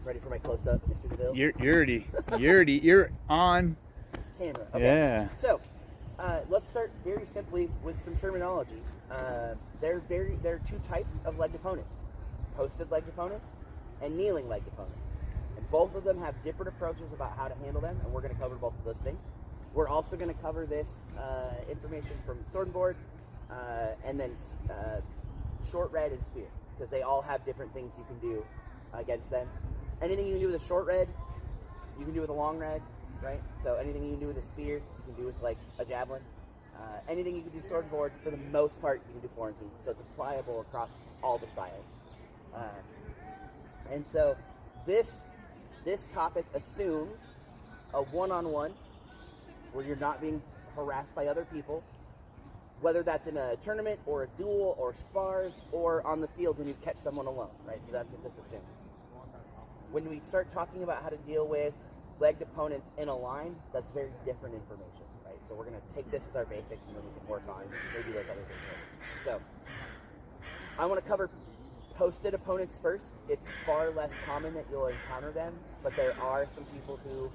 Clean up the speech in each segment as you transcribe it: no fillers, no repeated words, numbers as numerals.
Ready for my close-up, Mr. DeVille? You're on camera. Okay. Yeah. So, let's start very simply with some terminology. There are two types of legged opponents: posted legged opponents and kneeling legged opponents. And both of them have different approaches about how to handle them, and we're going to cover both of those things. We're also going to cover this information from sword and board, and then short red and spear, because they all have different things you can do against them. Anything you can do with a short red, you can do with a long red, right? So anything you can do with a spear, you can do with like a javelin. Anything you can do sword and board, for the most part, you can do Florentine. So it's applicable across all the styles. And so this topic assumes a one-on-one where you're not being harassed by other people, whether that's in a tournament or a duel or spars or on the field when you catch someone alone, right? So that's what this assumes. When we start talking about how to deal with legged opponents in a line, that's very different information, right? So we're going to take this as our basics, and then we can work on maybe those other things later. So I want to cover posted opponents first. It's far less common that you'll encounter them, but there are some people who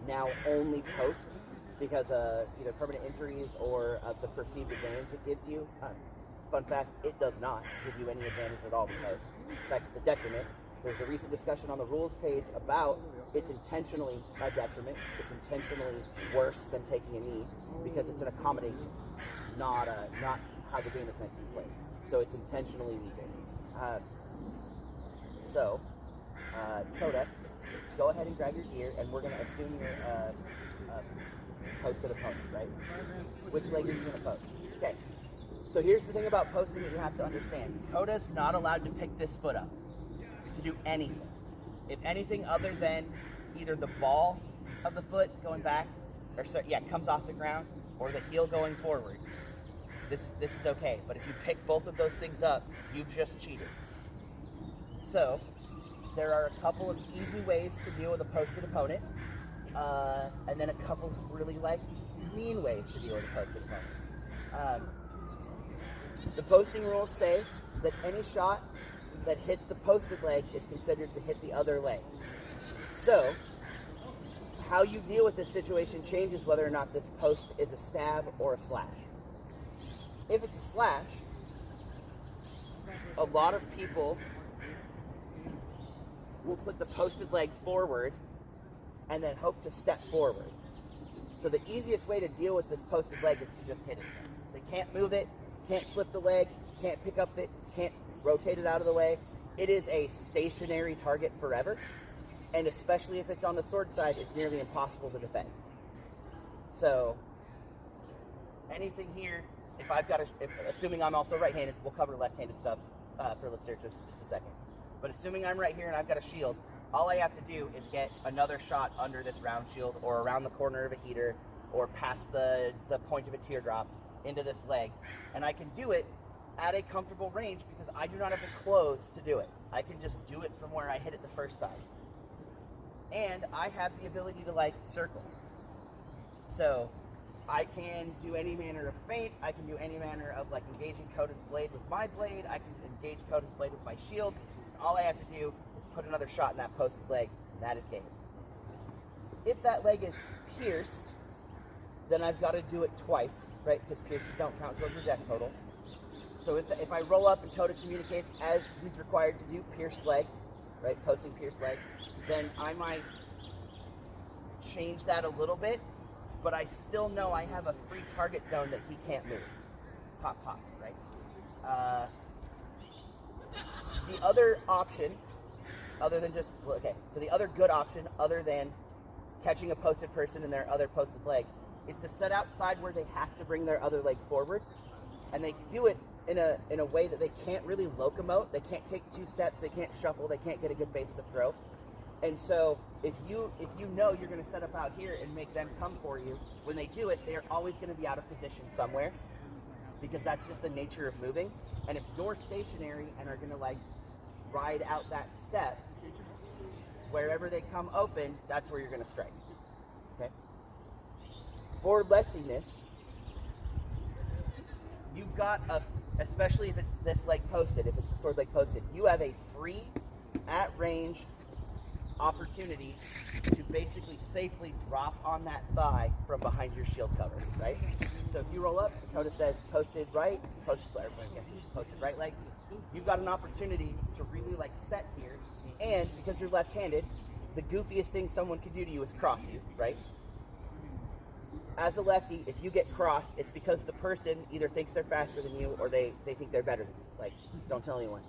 now only post because of either permanent injuries or of the perceived advantage it gives you. Fun fact, it does not give you any advantage at all to post. In fact, it's a detriment. There's a recent discussion on the rules page about it's intentionally a detriment. It's intentionally worse than taking a knee because it's an accommodation, not how the game is meant to be played. So it's intentionally weakened. Coda, go ahead and grab your gear, and we're going to assume you're posted opponent, right? Which leg are you going to post? Okay. So here's the thing about posting that you have to understand. Coda's not allowed to pick this foot up to do anything. If anything other than either the ball of the foot going back, or comes off the ground, or the heel going forward, this is okay. But if you pick both of those things up, you've just cheated. So there are a couple of easy ways to deal with a posted opponent, and then a couple of really mean ways to deal with a posted opponent. The posting rules say that any shot that hits the posted leg is considered to hit the other leg. So how you deal with this situation changes whether or not this post is a stab or a slash. If it's a slash, a lot of people will put the posted leg forward and then hope to step forward. So the easiest way to deal with this posted leg is to just hit it. They can't move it, can't slip the leg, can't pick up it, can't rotate it out of the way. It is a stationary target forever, and especially if it's on the sword side, it's nearly impossible to defend. So anything here, assuming I'm also right-handed, we'll cover left-handed stuff for listeners just a second. But assuming I'm right here and I've got a shield, all I have to do is get another shot under this round shield or around the corner of a heater or past the point of a teardrop into this leg, and I can do it at a comfortable range because I do not have to close to do it. I can just do it from where I hit it the first time. And I have the ability to circle. So I can do any manner of feint, I can do any manner of engaging Coda's blade with my blade, I can engage Coda's blade with my shield. All I have to do is put another shot in that posted leg, and that is game. If that leg is pierced, then I've got to do it twice, right? Because pierces don't count towards your death total. So if I roll up and Coda communicates as he's required to do, pierced leg, right? Posting pierced leg, then I might change that a little bit, but I still know I have a free target zone that he can't move. Pop, pop, right? The other option, other than the other good option, other than catching a posted person in their other posted leg, is to set outside where they have to bring their other leg forward, and they do it in a way that they can't really locomote. They can't take 2 steps, they can't shuffle, they can't get a good base to throw. And so if you know you're going to set up out here and make them come for you, when they do it, they're always going to be out of position somewhere, because that's just the nature of moving. And if you're stationary and are going to ride out that step, wherever they come open, that's where you're going to strike. Okay? For leftiness, you've got especially if it's this leg posted, if it's the sword leg posted, you have a free, at range opportunity to basically safely drop on that thigh from behind your shield cover, right? So if you roll up, Dakota says posted right, posted right leg. You've got an opportunity to really like set here, and because you're left-handed, the goofiest thing someone could do to you is cross you, right? As a lefty, if you get crossed, it's because the person either thinks they're faster than you or they think they're better than you. Like, don't tell anyone.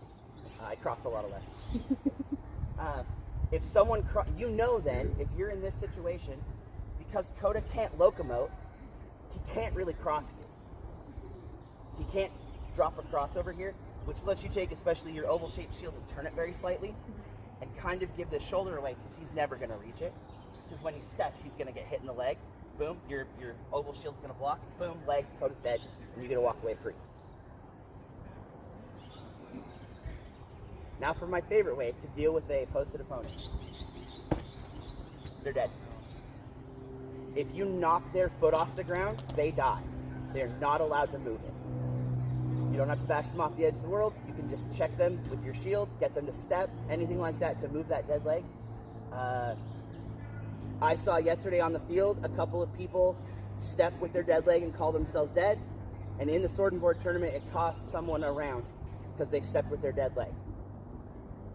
I cross a lot of lefties. If someone, you know then, if you're in this situation, because Coda can't locomote, he can't really cross you. He can't drop a cross over here, which lets you take especially your oval-shaped shield and turn it very slightly and kind of give the shoulder away because he's never going to reach it. Because when he steps, he's going to get hit in the leg. Boom, your oval shield's going to block. Boom, leg, Coda's dead, and you get to walk away free. Now for my favorite way to deal with a posted opponent. They're dead. If you knock their foot off the ground, they die. They're not allowed to move it. You don't have to bash them off the edge of the world. You can just check them with your shield, get them to step, anything like that to move that dead leg. I saw yesterday on the field a couple of people step with their dead leg and call themselves dead. And in the sword and board tournament, it cost someone a round because they stepped with their dead leg.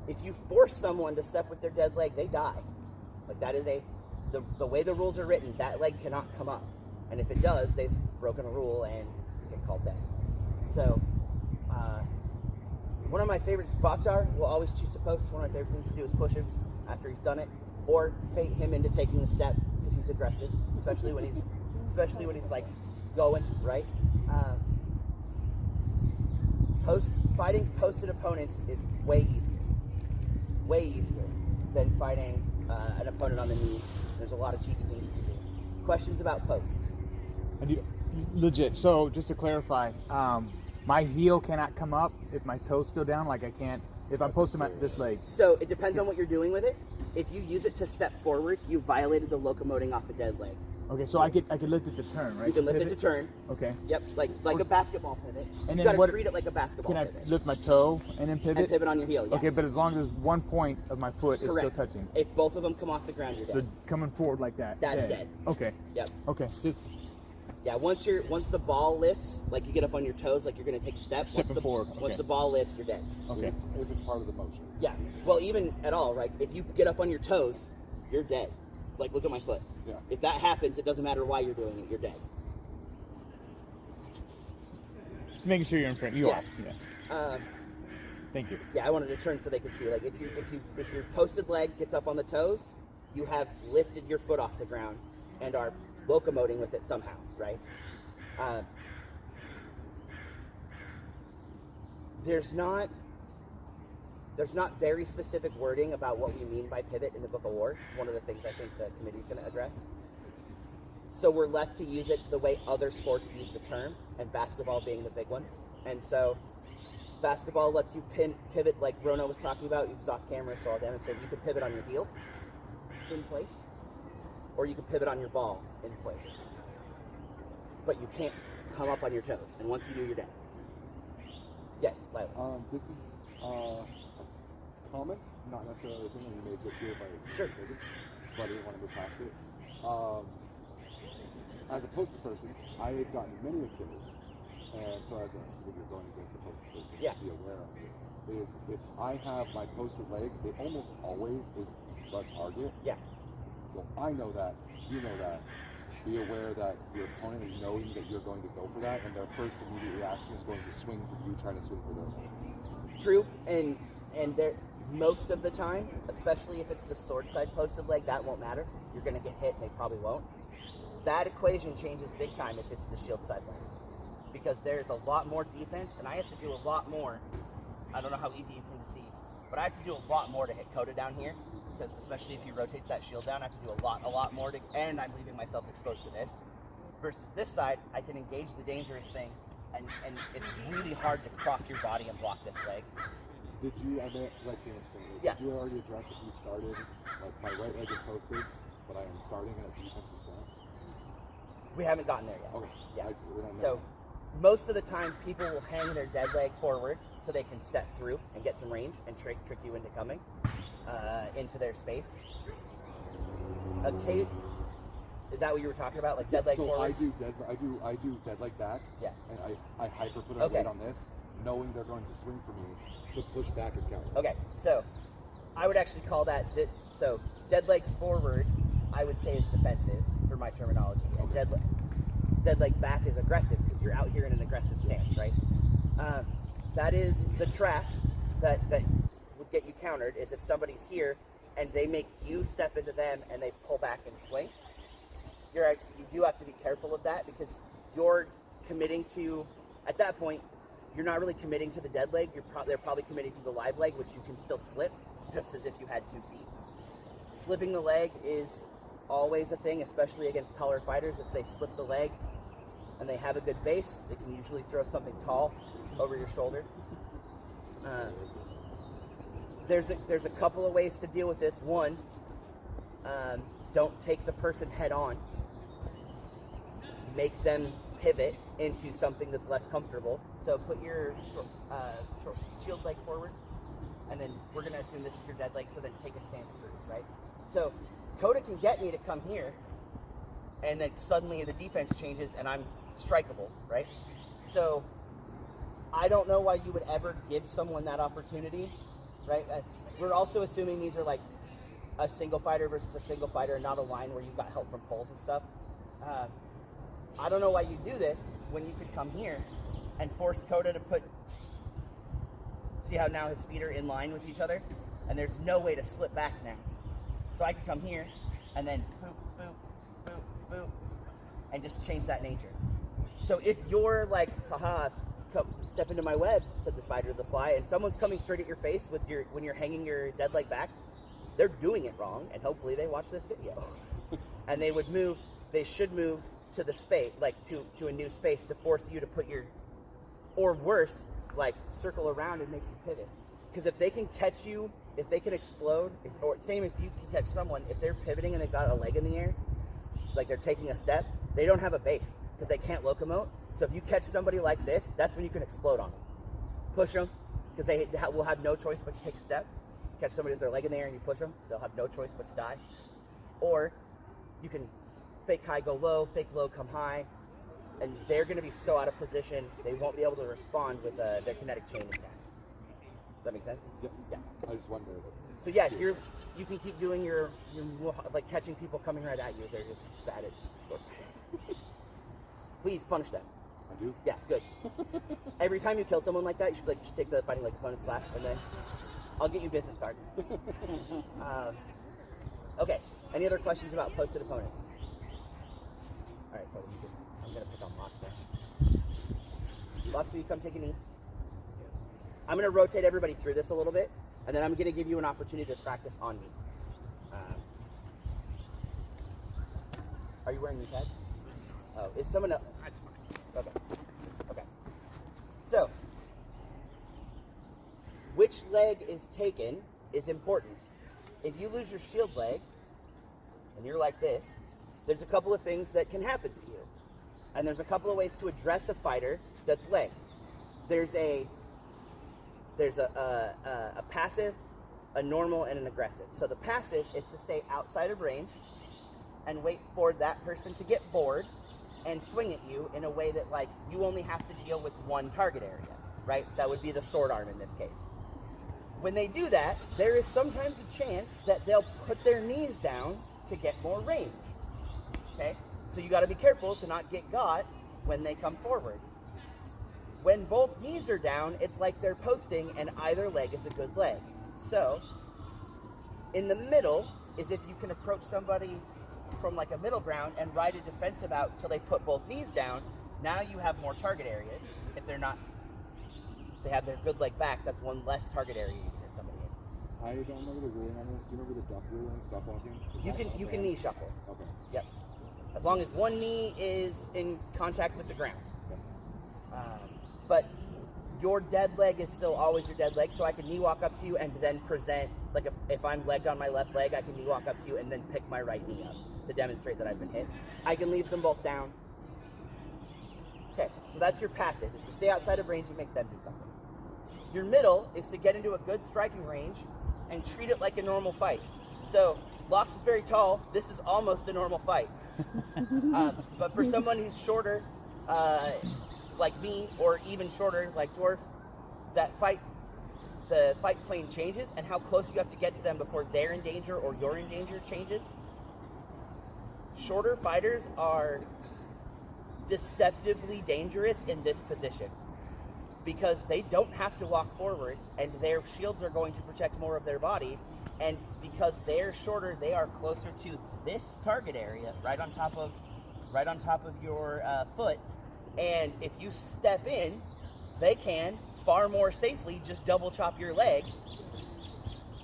If you force someone to step with their dead leg, they die. Like that is the way the rules are written, that leg cannot come up. And if it does, they've broken a rule and get called dead. So, one of my favorite, Bakhtar will always choose to post. One of my favorite things to do is push him after he's done it, or bait him into taking the step because he's aggressive, especially when he's like going right. Fighting posted opponents is way easier than fighting an opponent on the knee. There's a lot of cheeky things you can do. Questions about posts? Legit. So just to clarify, my heel cannot come up if my toe's still down. Like I can't if I'm posting this leg. So it depends on what you're doing with it. If you use it to step forward, you violated the locomoting off a dead leg. Okay, so I could lift it to turn, right? You can lift it to turn. Okay. Yep, like a basketball pivot. And you gotta treat it like a basketball pivot. Can I lift my toe and then pivot? And pivot on your heel, yes. Okay, but as long as one point of my foot is still touching. If both of them come off the ground, you're dead. So coming forward like that. That's dead. Okay. Yep. Okay. Yeah, once the ball lifts, like you get up on your toes, like you're gonna take a step. Stepping forward. Okay. Once the ball lifts, you're dead. Okay. If it's part of the motion. Yeah. Well, even at all, right? If you get up on your toes, you're dead. Like, look at my foot. Yeah. If that happens, it doesn't matter why you're doing it. You're dead. Making sure you're in front. You are. Yeah. Thank you. Yeah, I wanted to turn so they could see. Like, if your posted leg gets up on the toes, you have lifted your foot off the ground and are locomoting with it somehow, right? There's not very specific wording about what we mean by pivot in the Book of War. It's one of the things I think the committee's going to address. So we're left to use it the way other sports use the term, and basketball being the big one. And so basketball lets you pivot like Rono was talking about. He was off camera, so I'll demonstrate. You can pivot on your heel in place, or you can pivot on your ball in place. But you can't come up on your toes, and once you do, you're dead. Yes, Lilas. This is a comment, not necessarily a thing that you made good here by Sure. but I didn't want to move past it. As a posted person, I've gotten many kills, and so when you're going against a posted person, be aware of it. Is if I have my posted leg, it almost always is the target. Yeah. So I know that, you know that. Be aware that your opponent is knowing that you're going to go for that, and their first immediate reaction is going to swing for you, trying to swing for their leg. True, and there most of the time, especially if it's the sword side posted leg, that won't matter. You're going to get hit, and they probably won't. That equation changes big time if it's the shield side leg, because there's a lot more defense, and I have to do a lot more. I don't know how easy you can see, but I have to do a lot more to hit Coda down here, because especially if he rotates that shield down, I have to do a lot more to, and I'm leaving myself exposed to this. Versus this side, I can engage the dangerous thing, and it's really hard to cross your body and block this leg. Did you, I meant, did you already address if you started, like my right leg is posted, but I am starting at a defensive stance? We haven't gotten there yet. Okay. Yeah. So most of the time, people will hang their dead leg forward so they can step through and get some range and trick you into coming. into their space. Okay, is that what you were talking about? Like dead leg so forward? I do dead leg back. Yeah. And I hyper put a weight on this, knowing they're going to swing for me to push back and counter. Okay, so I would actually call that, so dead leg forward, I would say is defensive for my terminology. And dead leg back is aggressive because you're out here in an aggressive stance, right? That is the trap that would get you countered, is if somebody's here and they make you step into them and they pull back and swing. You do have to be careful of that, because you're committing to, at that point, you're not really committing to the dead leg. They're probably committing to the live leg, which you can still slip, just as if you had 2 feet. Slipping the leg is always a thing, especially against taller fighters. If they slip the leg and they have a good base, they can usually throw something tall over your shoulder. There's a couple of ways to deal with this. One, don't take the person head on. Make them pivot into something that's less comfortable. So put your short shield leg forward, and then we're going to assume this is your dead leg, so then take a stance through, right? So Coda can get me to come here, and then suddenly the defense changes and I'm strikeable, right? So I don't know why you would ever give someone that opportunity, right? We're also assuming these are like a single fighter versus a single fighter, and not a line where you've got help from poles and stuff. I don't know why you do this when you could come here and force Coda to see how now his feet are in line with each other, and there's no way to slip back now. So I could come here and then boop, boop, boop, boop, and just change that nature. So if you're like, haha, step into my web, said the spider to the fly, and someone's coming straight at your face when you're hanging your dead leg back, they're doing it wrong, and hopefully they watch this video. And they should move to the space, like to a new space, to force you to put or worse, like circle around and make you pivot. Because if they can catch you, if they can explode, or same if you can catch someone, if they're pivoting and they've got a leg in the air, like they're taking a step, they don't have a base because they can't locomote. So if you catch somebody like this, that's when you can explode on them. Push them, because they will have no choice but to take a step. Catch somebody with their leg in the air and you push them, they'll have no choice but to die. Or you can fake high, go low, fake low, come high, and they're going to be so out of position, they won't be able to respond with their kinetic chain attack. Does that make sense? Yes. Yeah. I just wondered. So yeah, you can keep doing your like catching people coming right at you. They're just bad at sort of. Please punish them. I do? Yeah, good. Every time you kill someone like that, you should take the fighting like opponent's class, and then I'll get you business cards. Okay. Any other questions about posted opponents? All right, Cody, I'm gonna pick on Mox now. Mox, will you come take a knee? I'm going to rotate everybody through this a little bit, and then I'm going to give you an opportunity to practice on me. Are you wearing knee pads? Oh, is someone else? That's fine. Okay. So, which leg is taken is important. If you lose your shield leg, and you're like this, there's a couple of things that can happen to you. And there's a couple of ways to address a fighter that's leg. There's a passive, a normal, and an aggressive. So the passive is to stay outside of range and wait for that person to get bored and swing at you in a way that, like, you only have to deal with one target area, right? That would be the sword arm in this case. When they do that, there is sometimes a chance that they'll put their knees down to get more range, okay? So you got to be careful to not get got when they come forward. When both knees are down, it's like they're posting and either leg is a good leg. So, in the middle is if you can approach somebody from like a middle ground and ride a defensive out until they put both knees down. Now you have more target areas. If they have their good leg back, that's one less target area you can hit somebody in. I don't remember the ruling on this. Do you remember the duck ruling? Duck walking? You can knee shuffle. Okay. Yep. As long as one knee is in contact with the ground. Okay. But your dead leg is still always your dead leg, so I can knee walk up to you and then present, like if I'm legged on my left leg, I can knee walk up to you and then pick my right knee up to demonstrate that I've been hit. I can leave them both down. Okay, so that's your passive, is to stay outside of range and make them do something. Your middle is to get into a good striking range and treat it like a normal fight. So Lox is very tall. This is almost a normal fight. But for someone who's shorter, like me, or even shorter, like Dwarf, the fight plane changes, and how close you have to get to them before they're in danger or you're in danger changes. Shorter fighters are deceptively dangerous in this position because they don't have to walk forward, and their shields are going to protect more of their body, and because they're shorter, they are closer to this target area, right on top of your foot. And if you step in, they can far more safely just double chop your leg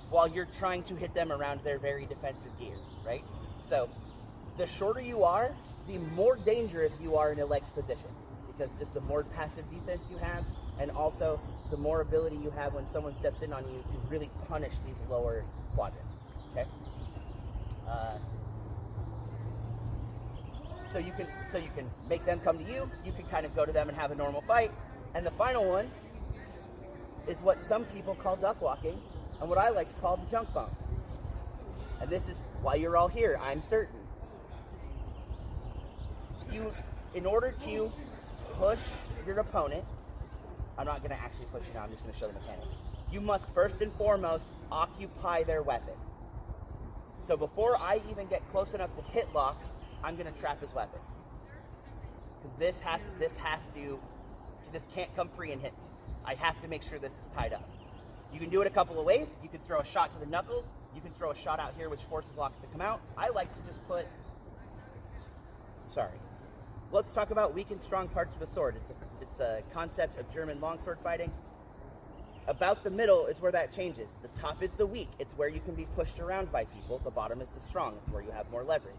while you're trying to hit them around their very defensive gear, right? So the shorter you are, the more dangerous you are in a leg position, because just the more passive defense you have, and also the more ability you have when someone steps in on you to really punish these lower quadrants, okay? So you can make them come to you, you can kind of go to them and have a normal fight. And the final one is what some people call duck walking, and what I like to call the junk bump. And this is why you're all here, I'm certain. In order to push your opponent, I'm not going to actually push you now, I'm just going to show the mechanics. You must first and foremost occupy their weapon. So before I even get close enough to hit Lox, I'm going to trap his weapon. Because this can't come free and hit me. I have to make sure this is tied up. You can do it a couple of ways. You can throw a shot to the knuckles. You can throw a shot out here, which forces Lox to come out. I like to just put... Sorry. Let's talk about weak and strong parts of a sword. It's a concept of German longsword fighting. About the middle is where that changes. The top is the weak. It's where you can be pushed around by people. The bottom is the strong. It's where you have more leverage.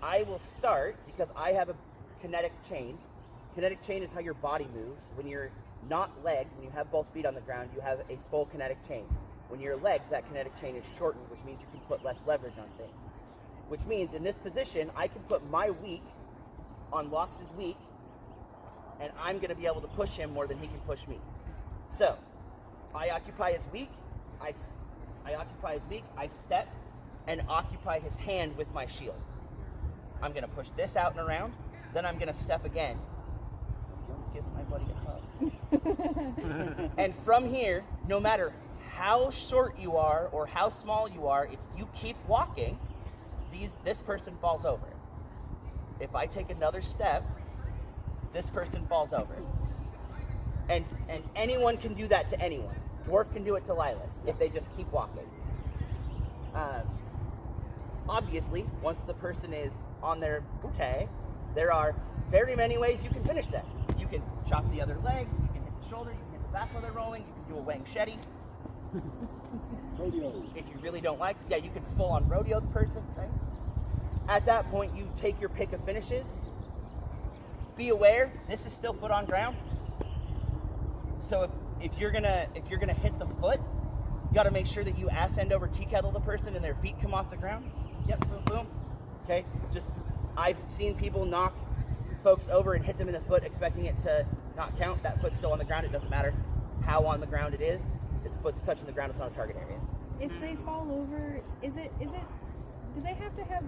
I will start, because I have a kinetic chain. Kinetic chain is how your body moves. When you're not legged, when you have both feet on the ground, you have a full kinetic chain. When you're legged, that kinetic chain is shortened, which means you can put less leverage on things. Which means in this position, I can put my weak on Lox's weak, and I'm going to be able to push him more than he can push me. So, I occupy his weak, I step, and occupy his hand with my shield. I'm going to push this out and around, then I'm going to step again. Give my buddy a hug. And from here, no matter how short you are or how small you are, if you keep walking, this person falls over. If I take another step, this person falls over. And anyone can do that to anyone. Dwarf can do it to Lilas if they just keep walking. Obviously, once the person is on their bouquet, there are very many ways you can finish them. You can chop the other leg, you can hit the shoulder, you can hit the back while they're rolling, you can do a wang shetty. Rodeo. If you really don't like, you can full on rodeo the person, right? At that point, you take your pick of finishes. Be aware, this is still foot on ground. So if you're gonna hit the foot, you got to make sure that you ass end over tea kettle the person and their feet come off the ground. Yep, boom, boom. Okay, I've seen people knock folks over and hit them in the foot, expecting it to not count. That foot's still on the ground. It doesn't matter how on the ground it is. If the foot's touching the ground, it's not a target area. If they fall over, do they have to have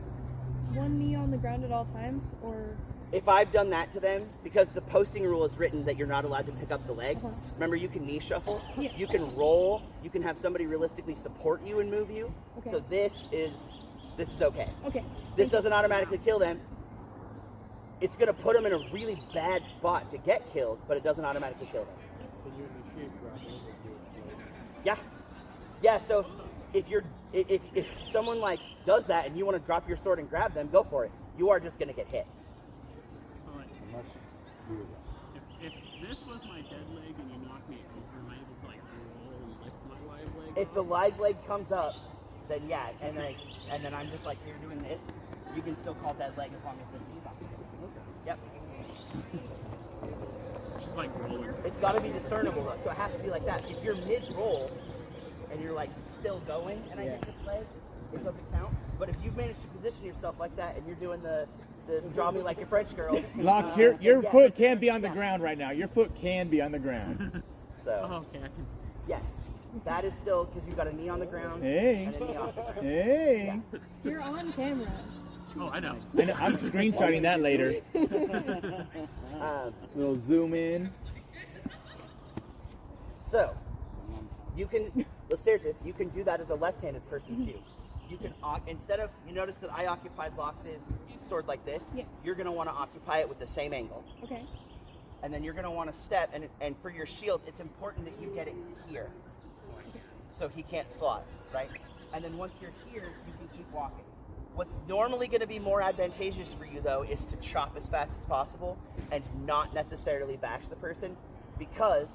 one knee on the ground at all times, or? If I've done that to them, because the posting rule is written that you're not allowed to pick up the leg. Uh-huh. Remember, you can knee shuffle. Yeah. You can roll. You can have somebody realistically support you and move you. Okay. So this is okay. Okay. This doesn't automatically kill them. It's going to put them in a really bad spot to get killed, but it doesn't automatically kill them. Yeah. So if someone like does that and you want to drop your sword and grab them, go for it. You are just going to get hit. If this was my dead leg and you knock me over, am I able to like roll and lift my live leg? If the live leg comes up, then yeah, and then I'm just like here doing this, you can still call dead leg as long as this knee's on. Yep. Just like rolling. It's got to be discernible though, so it has to be like that. If you're mid-roll and you're like still going and I hit this leg, it doesn't count. But if you've managed to position yourself like that and you're doing the draw me like a French girl. Lox, your foot can be on the ground right now. Your foot can be on the ground. So Oh, okay. yes. That is still because you've got a knee on the ground Hey. and a knee off the ground. Hey. You're on camera. Oh, I know. I'm screenshotting that later. Little zoom in. So, you can, Lacertis, you can do that as a left-handed person too. You can, instead of, you notice that I occupied Lox's sword like this, Yeah. you're going to want to occupy it with the same angle. Okay. And then you're going to want to step, and for your shield, it's important that you get it here. So he can't slot, right? And then once you're here, you can keep walking. What's normally going to be more advantageous for you, though, is to chop as fast as possible and not necessarily bash the person, because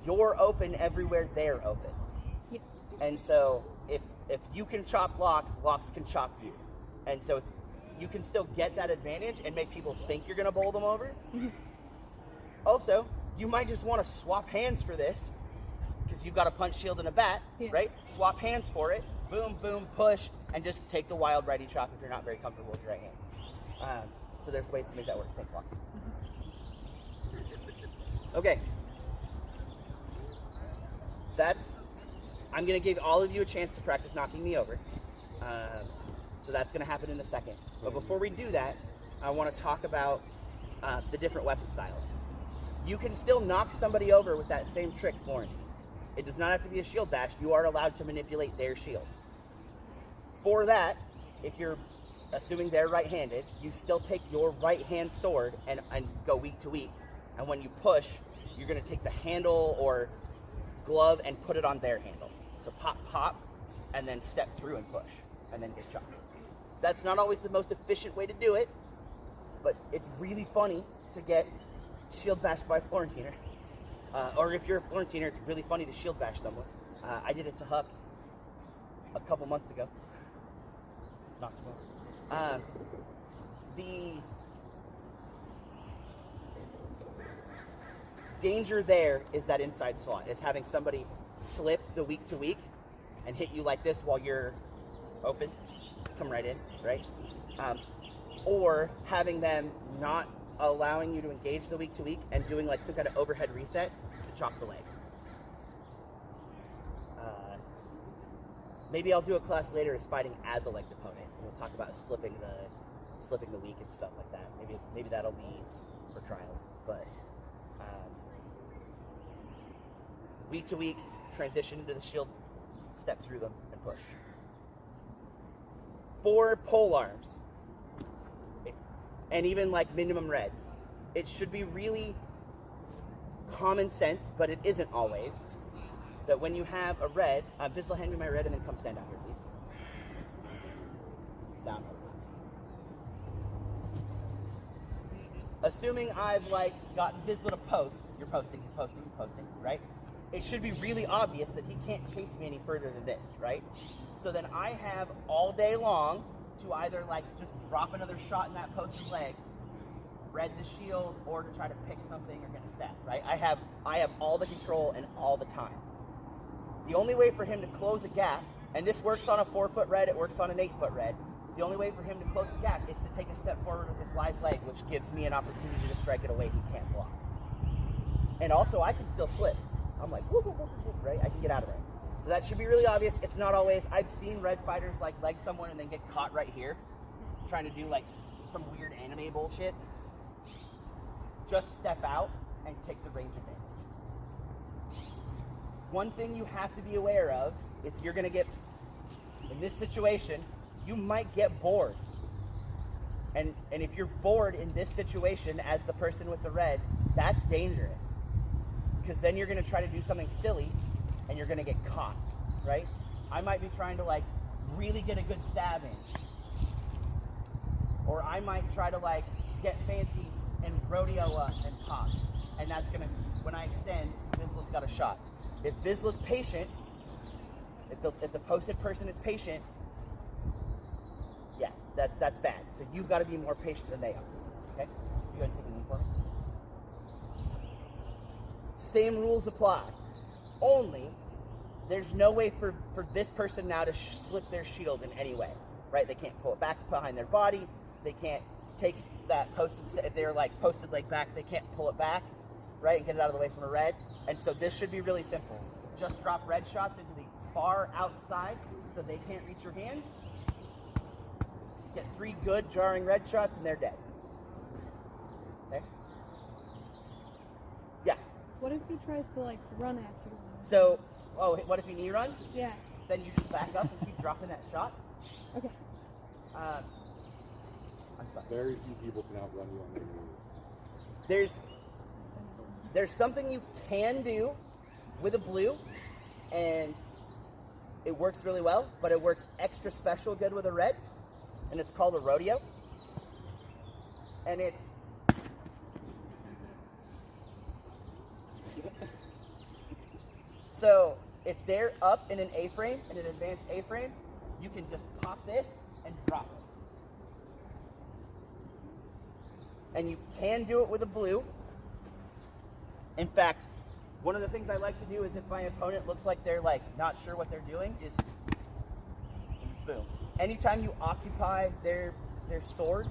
you're open everywhere they're open. Yep. And so if you can chop Lox can chop you. And so you can still get that advantage and make people think you're going to bowl them over. Mm-hmm. Also, you might just want to swap hands for this, because you've got a punch shield and a bat, right? Swap hands for it, boom, boom, push, and just take the wild righty chop if you're not very comfortable with your right hand. So there's ways to make that work. Thanks, Lox. Okay. I'm going to give all of you a chance to practice knocking me over. So that's going to happen in a second. But before we do that, I want to talk about the different weapon styles. You can still knock somebody over with that same trick, Florentine. It does not have to be a shield bash. You are allowed to manipulate their shield. For that, if you're assuming they're right-handed, you still take your right-hand sword and go weak to weak. And when you push, you're going to take the handle or glove and put it on their handle. So pop, pop, and then step through and push, and then get chopped. That's not always the most efficient way to do it, but it's really funny to get shield bashed by a Florentiner. Or if you're a Florentiner, it's really funny to shield bash someone. I did it to Huck a couple months ago. Knocked him over. The danger there is that inside slot. It's having somebody slip the weak to weak and hit you like this while you're open. Come right in, right? Or having them not allowing you to engage the weak to weak and doing like some kind of overhead reset to chop the leg. Maybe I'll do a class later as fighting as a legged opponent. We'll talk about slipping the weak and stuff like that. Maybe that'll be for trials. But weak to weak, transition into the shield, step through them, and push. For pole arms, and even like minimum reds, it should be really common sense, but it isn't always, that when you have a red, Vizsla, hand me my red and then come stand down here, please. Down. Assuming I've like got Vizsla to post, you're posting, right? It should be really obvious that he can't chase me any further than this, right? So then I have all day long to either like just drop another shot in that posted leg, red the shield, or to try to pick something or get a step, right? I have all the control and all the time. The only way for him to close a gap, and this works on a 4-foot red, it works on an 8-foot red, the only way for him to close the gap is to take a step forward with his live leg, which gives me an opportunity to strike it away he can't block. And also I can still slip. I'm like, whoop, whoop, whoop, whoop, right? I can get out of there. So that should be really obvious. It's not always. I've seen red fighters like leg someone and then get caught right here, trying to do like some weird anime bullshit. Just step out and take the range advantage. One thing you have to be aware of is you're going to get, in this situation, you might get bored. And if you're bored in this situation as the person with the red, that's dangerous. Because then you're going to try to do something silly and you're going to get caught, right? I might be trying to like really get a good stab in. Or I might try to like get fancy and rodeo us and pop. And that's going to, when I extend, Vizsla's got a shot. If Vizsla's patient, if the posted person is patient, yeah, that's bad. So you've got to be more patient than they are, okay? You go ahead and take a knee for me. Same rules apply. Only, there's no way for this person now to slip their shield in any way, right? They can't pull it back behind their body. They can't take that posted, if they're like posted leg back, they can't pull it back, right? And get it out of the way from a red. And so this should be really simple. just drop red shots into the far outside so they can't reach your hands. Get 3 good jarring red shots and they're dead. Okay? Yeah. What if he tries to like run at you? So, what if he knee runs? Yeah. Then you just back up and keep dropping that shot. Okay. I'm sorry. Very few people can outrun you on their knees. There's something you can do with a blue, and it works really well, but it works extra special good with a red, and it's called a rodeo. And it's so if they're up in an A-frame, in an advanced A-frame, you can just pop this and drop it. And you can do it with a blue. In fact, one of the things I like to do is if my opponent looks like they're like not sure what they're doing is boom. Anytime you occupy their sword,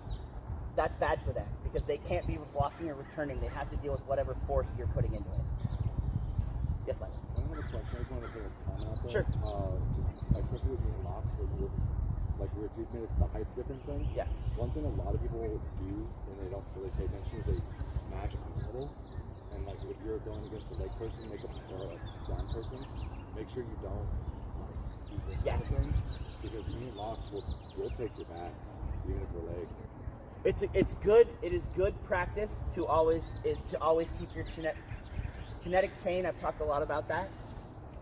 that's bad for them because they can't be blocking or returning. They have to deal with whatever force you're putting into it. Yes, Linus. I have a question. I just want to put a comment out there. Sure. Just especially with me and locks, where you like we made the height difference thing. Yeah. One thing a lot of people do when they don't really pay attention is they match on middle. And like if you're going against a leg person, or a ground person, make sure you don't do this kind of thing. Because me and locks will take your back, even if we're legged. It's good. It is good practice to always keep your kinetic chain. I've talked a lot about that.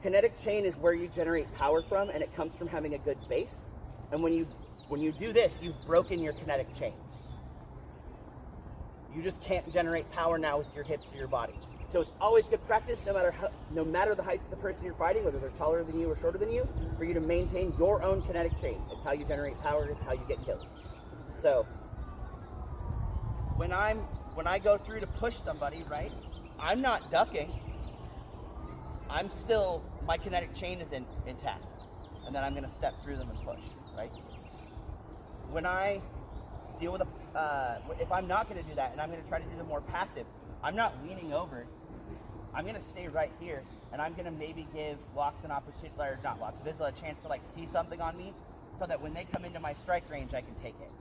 Kinetic chain is where you generate power from, and it comes from having a good base. And when you do this, you've broken your kinetic chain. You just can't generate power now with your hips or your body. So it's always good practice, no matter the height of the person you're fighting, whether they're taller than you or shorter than you, for you to maintain your own kinetic chain. It's how you generate power. It's how you get kills. So when I go through to push somebody, right, I'm not ducking. I'm still, my kinetic chain is intact. And then I'm going to step through them and push, right? When I deal with if I'm not going to do that and I'm going to try to do the more passive, I'm not leaning over. I'm going to stay right here, and I'm going to maybe give Locks an opportunity, or not Locks, Vizsla a chance to like see something on me so that when they come into my strike range, I can take it.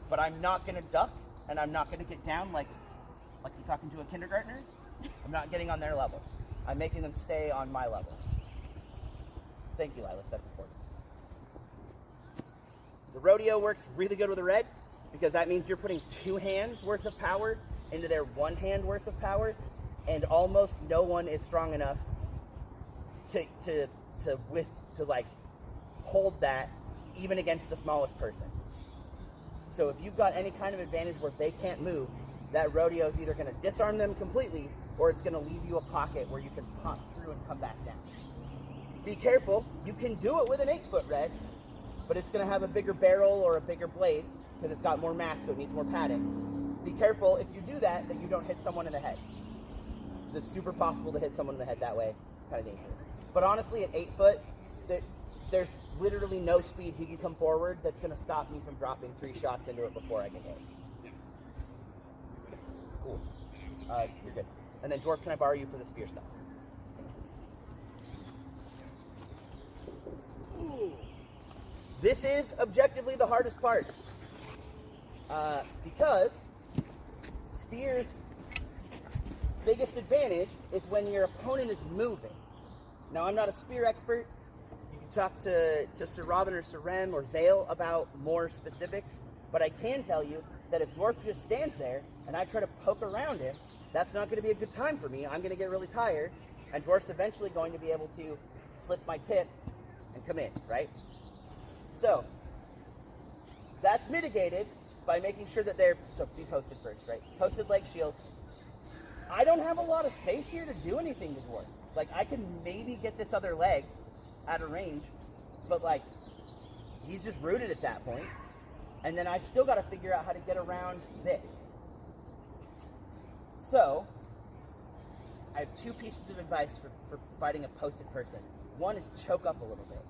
But I'm not going to duck, and I'm not going to get down like you're talking to a kindergartner. I'm not getting on their level. I'm making them stay on my level. Thank you, Lilas. That's important. The rodeo works really good with a red because that means you're putting 2 hands worth of power into their 1 hand worth of power, and almost no one is strong enough to like hold that even against the smallest person. So if you've got any kind of advantage where they can't move, that rodeo is either going to disarm them completely or it's going to leave you a pocket where you can pop through and come back down. Be careful. You can do it with an 8-foot red, but it's going to have a bigger barrel or a bigger blade because it's got more mass, so it needs more padding. Be careful if you do that you don't hit someone in the head. It's super possible to hit someone in the head that way. Kind of dangerous. But honestly, at 8 foot, there's literally no speed he can come forward that's going to stop me from dropping 3 shots into it before I get hit. Cool. You're good. And then, Dwarf, can I borrow you for the spear stuff? This is objectively the hardest part. Because spear's biggest advantage is when your opponent is moving. Now, I'm not a spear expert. You can talk to Sir Robin or Sir Rem or Zale about more specifics, but I can tell you that if Dwarf just stands there and I try to poke around him, that's not going to be a good time for me. I'm going to get really tired, and Dwarf's eventually going to be able to slip my tip and come in, right? So, that's mitigated by making sure that so be posted first, right? Posted leg shield. I don't have a lot of space here to do anything to Dwarf. Like, I can maybe get this other leg out of range, but like, he's just rooted at that point. And then I've still got to figure out how to get around this. So, I have 2 pieces of advice for fighting a posted person. One is choke up a little bit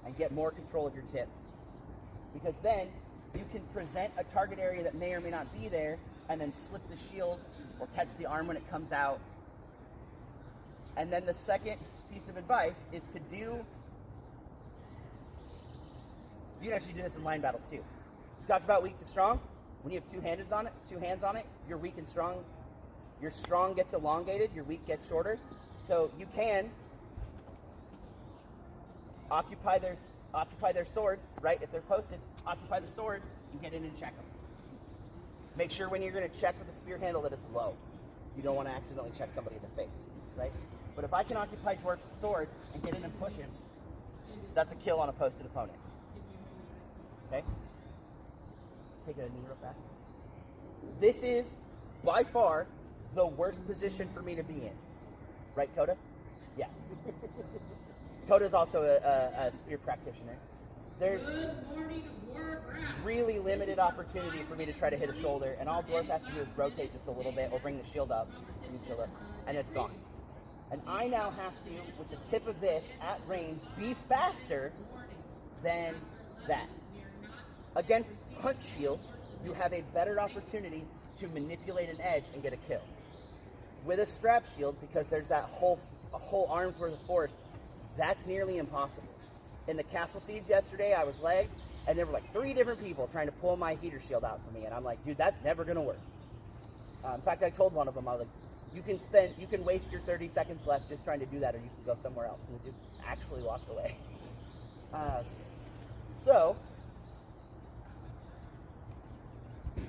and get more control of your tip. Because then you can present a target area that may or may not be there and then slip the shield or catch the arm when it comes out. And then the second piece of advice is to do. You can actually do this in line battles too. We talked about weak to strong. When you have two hands on it, you're weak and strong. Your strong gets elongated, your weak gets shorter. So you can occupy their sword, right? If they're posted, occupy the sword and get in and check them. Make sure when you're going to check with the spear handle that it's low. You don't want to accidentally check somebody in the face, right? But if I can occupy Dwarf's sword and get in and push him, that's a kill on a posted opponent. Okay? Take a knee real fast. This is, by far, the worst position for me to be in. Right, Coda? Yeah. Coda's also a spear practitioner. There's really limited opportunity for me to try to hit a shoulder, and all Dwarf has to do is rotate just a little bit or bring the shield up, and it's gone. And I now have to, with the tip of this at range, be faster than that. Against punch shields, you have a better opportunity to manipulate an edge and get a kill. With a strap shield, because there's that whole arm's worth of force, that's nearly impossible. In the castle siege yesterday, I was legged, and there were like 3 different people trying to pull my heater shield out for me, and I'm like, dude, that's never gonna work. In fact, I told one of them, I was like, you can waste your 30 seconds left just trying to do that, or you can go somewhere else. And the dude actually walked away. So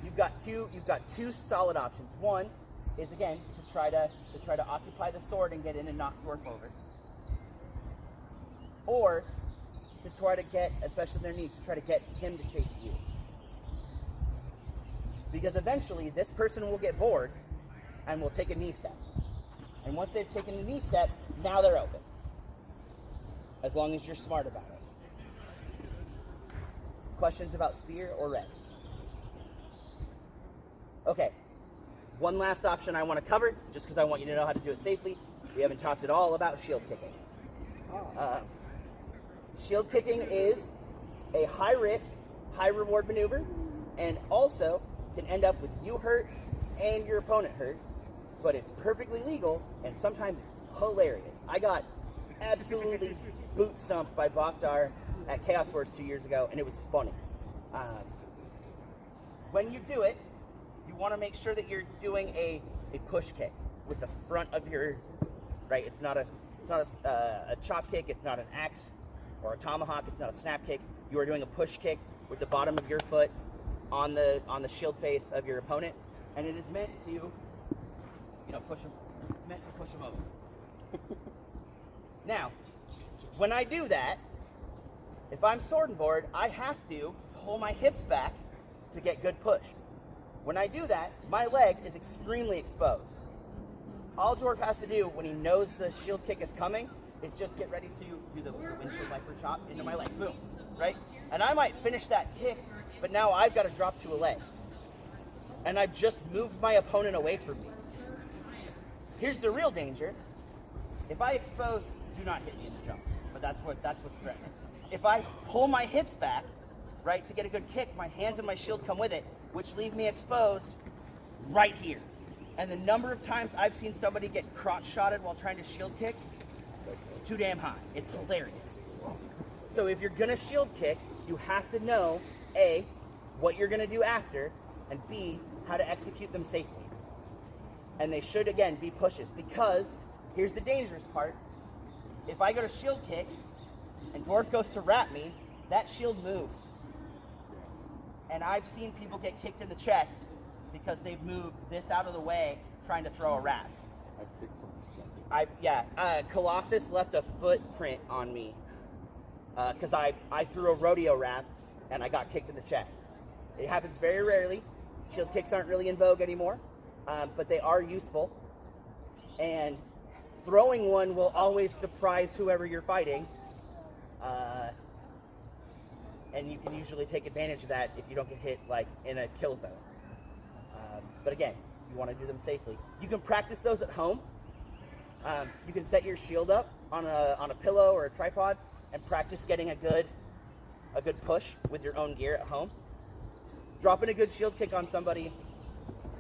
you've got two solid options. One is, again, to try to occupy the sword and get in and knock Dwarf over, or to try to get, especially in their knee, to try to get him to chase you. Because eventually this person will get bored and will take a knee step. And once they've taken a knee step, now they're open. As long as you're smart about it. Questions about spear or red? Okay. One last option I want to cover, just because I want you to know how to do it safely. We haven't talked at all about shield kicking. Shield kicking is a high-risk, high-reward maneuver, and also can end up with you hurt and your opponent hurt, but it's perfectly legal, and sometimes it's hilarious. I got absolutely boot stumped by Bokdar at Chaos Wars 2 years ago, and it was funny. When you do it, you want to make sure that you're doing a push kick with the front of your, right? It's not a chop kick, it's not an axe or a tomahawk, it's not a snap kick. You are doing a push kick with the bottom of your foot on the shield face of your opponent, and it is meant to, push them. It's meant to push them over. Now, when I do that, if I'm sword and board, I have to pull my hips back to get good push. When I do that, my leg is extremely exposed. All Dwarf has to do when he knows the shield kick is coming is just get ready to do the windshield wiper chop into my leg. Boom, right? And I might finish that kick, but now I've got to drop to a leg. And I've just moved my opponent away from me. Here's the real danger. If I expose, do not hit me in the jump. But that's what's threatening. If I pull my hips back, right, to get a good kick, my hands and my shield come with it, which leave me exposed right here. And the number of times I've seen somebody get crotch shotted while trying to shield kick, it's too damn high. It's hilarious. So if you're gonna shield kick, you have to know, A, what you're gonna do after, and B, how to execute them safely. And they should, again, be pushes, because here's the dangerous part. If I go to shield kick and Dwarf goes to wrap me, that shield moves. And I've seen people get kicked in the chest because they've moved this out of the way trying to throw a wrap. Colossus left a footprint on me because I threw a rodeo wrap and I got kicked in the chest. It happens very rarely. Shield kicks aren't really in vogue anymore, but they are useful. And throwing one will always surprise whoever you're fighting. And you can usually take advantage of that if you don't get hit like in a kill zone. But again, you want to do them safely. You can practice those at home. You can set your shield up on a pillow or a tripod and practice getting a good push with your own gear at home. Dropping a good shield kick on somebody,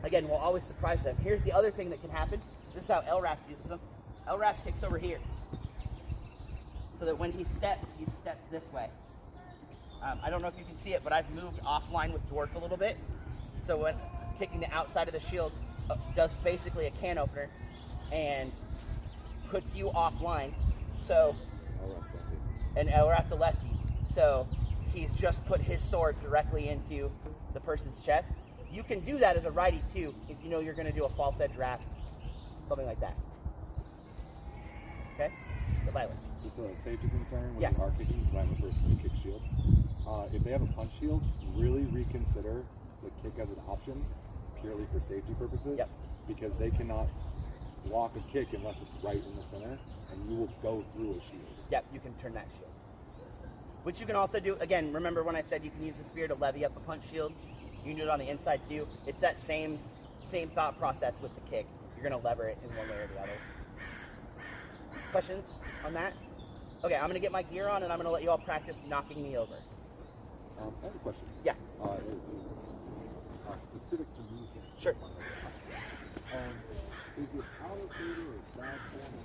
again, will always surprise them. Here's the other thing that can happen. This is how Elrath uses them. Elrath kicks over here. so that when he steps this way. I don't know if you can see it, but I've moved offline with Dwarf a little bit. So when kicking the outside of the shield does basically a can opener and puts you offline. So, and Elras the lefty. So he's just put his sword directly into the person's chest. You can do that as a righty too, if you know you're going to do a false edge wrap, something like that. Okay? The Lilas. Just a safety concern when Yeah. you are kicking, because I'm the person who kicks shields. If they have a punch shield, really reconsider the kick as an option, purely for safety purposes. Yep. Because they cannot block a kick unless it's right in the center, and you will go through a shield. Yep, you can turn that shield. Which you can also do, again, remember when I said you can use the spear to levy up a punch shield? You can do it on the inside too. It's that same thought process with the kick. You're going to lever it in one way or the other. Questions on that? Okay, I'm going to get my gear on and I'm going to let you all practice knocking me over. I have a question. Yeah. Specific to music. Sure. Is it allocated or fast form